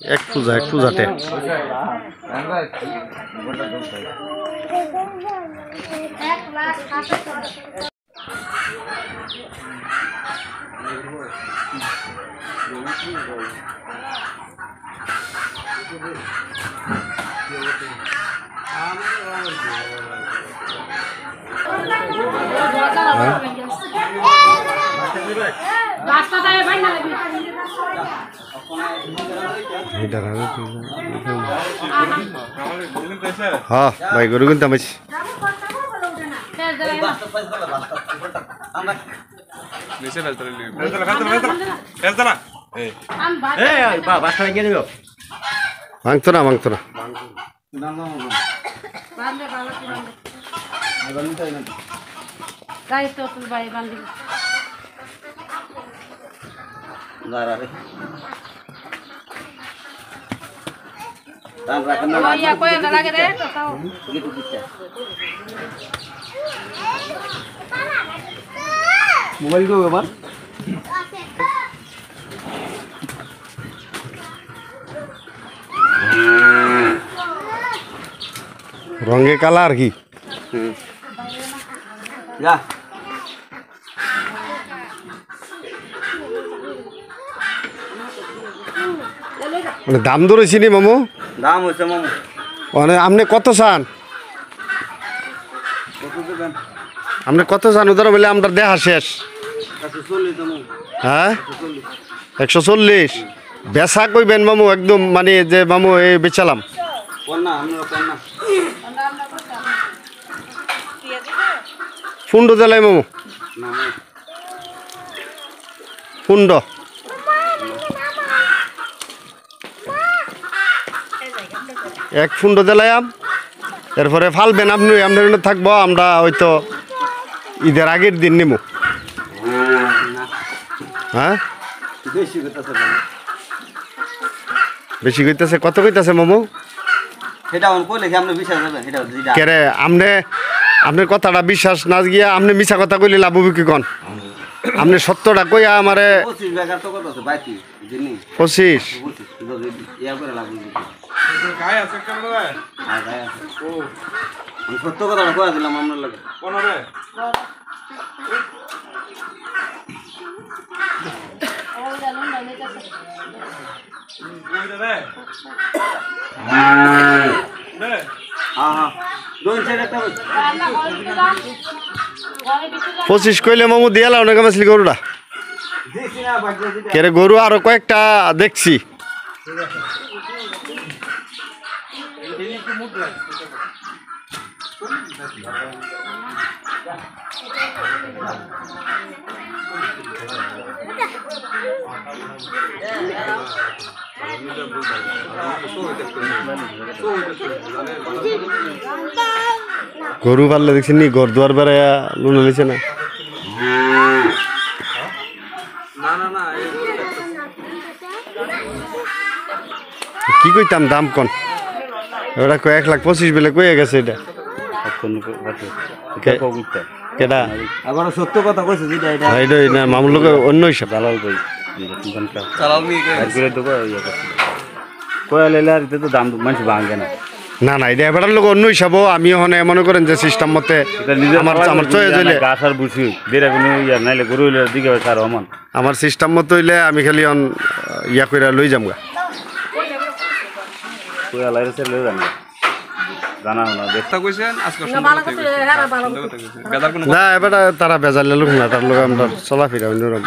এক পূজাতে हाँ भाई गुरु गुंता मच मांगतो ना मोबाइल को बार रंगे कलर की या মানে দাম ধরেছি নি মামু দাম হচ্ছে মামু মানে আপনি কত চান আপনি কত চান উদার বলে আমরা দেখা শেষ হ্যাঁ 140 বেচা কইবেন মামু একদম মানে যে মামু এই বেচালাম ফুন্ড দিলাই মামু ফুন্ড এক ফুন্ড দিলাম এরপরে ফালবেন আপনি আপনার থাকবো আমরা হয়তো ঈদের আগের দিন নেব হ্যাঁ বেশি কইতেছে কত কইতেছে মামু কেরে আপনার কথাটা বিশ্বাস না গিয়া আপনি মিছা কথা কইলে লাভ হবে কি কন আপনি সত্যটা কইয়া আমারে 25 সত্য কথা কয়া দিলাম আপনার লাগে পঁচিশ কইলে মামু দিয়ে লাও না কামাসলি গরুটা কেরে গরু আরো কয়েকটা দেখছি গরু পারলে দেখছি নি ঘর দুয়ার বেড়াইয়া লুনা লিছে না কি কইতাম দাম কোন ওরা 1,25,000 বেলে কইয়া গেছে এটা কেডা আবার সত্য কথা কইছে যেটা এটা এইটা না মামুর লোক অন্য হিসাব দালাল কই চালাল নি করে দেবো ইয়া করতে কয়া লাইলে আর তো দাম মানুষ ভাঙে না না না এটা এবারের লোক অন্য হিসাবও আমি ওখানে মনে করেন যে সিস্টেম মতে আমার চয়ে যাইলে গাছ আর বুঝি বেরা কোনো ইয়া নাইলে গরু হইলে দিকে সার অমন আমার সিস্টেম মতো হইলে আমি খালি ইয়া করে লই যাম গা কয়া লাইলে সে লই যাম জানা না দেখতা কইছেন আজকে না এবার তারা বেজালে লোক না তার লোক আমরা চলাফেরা অন্যরকম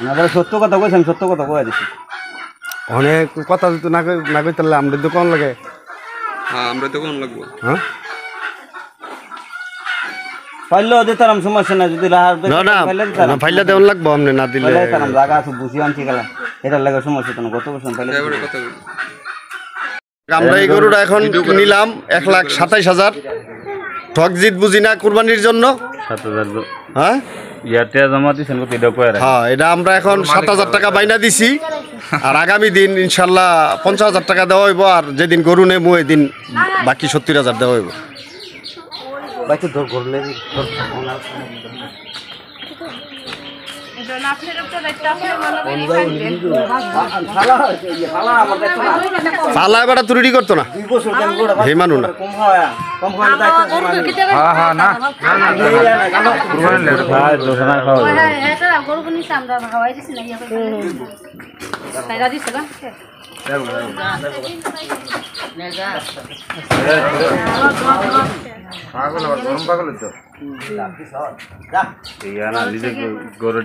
না তারা সত্য কথা কইছেন সত্য কথা কয়া দিছি অনেক কথা যদি না কই তাহলে আমাদের দোকান লাগে হ্যাঁ আমরা তো কোন লাগবো হ্যাঁ পাইলো দিতাম সমস্যা না যদি লাহার না ফাইলা দেওয়ান লাগবো আপনি না দিলে দিতাম জায়গা আছে বুঝি আনছি গেলাম এটার লাগে সমস্যা তো না গত বছর পাইলে আমরা এই গরুটা এখন নিলাম 1,27,000 ঠক জিত বুঝি না কুরবানির জন্য 7,000 হ্যাঁ ইয়াতে জমা দিছেন কত এটা কয় হ্যাঁ এটা আমরা এখন 7,000 টাকা বাইনা দিছি আর আগামী দিন ইনশাআল্লাহ 50,000 টাকা দেওয়া হইব আর যেদিন গরু নেবো ওই দিন বাকি 70,000 দেওয়া হইব বাকি তো গরলে পালা এবার তুরিটি করতো না হে মানু না গরু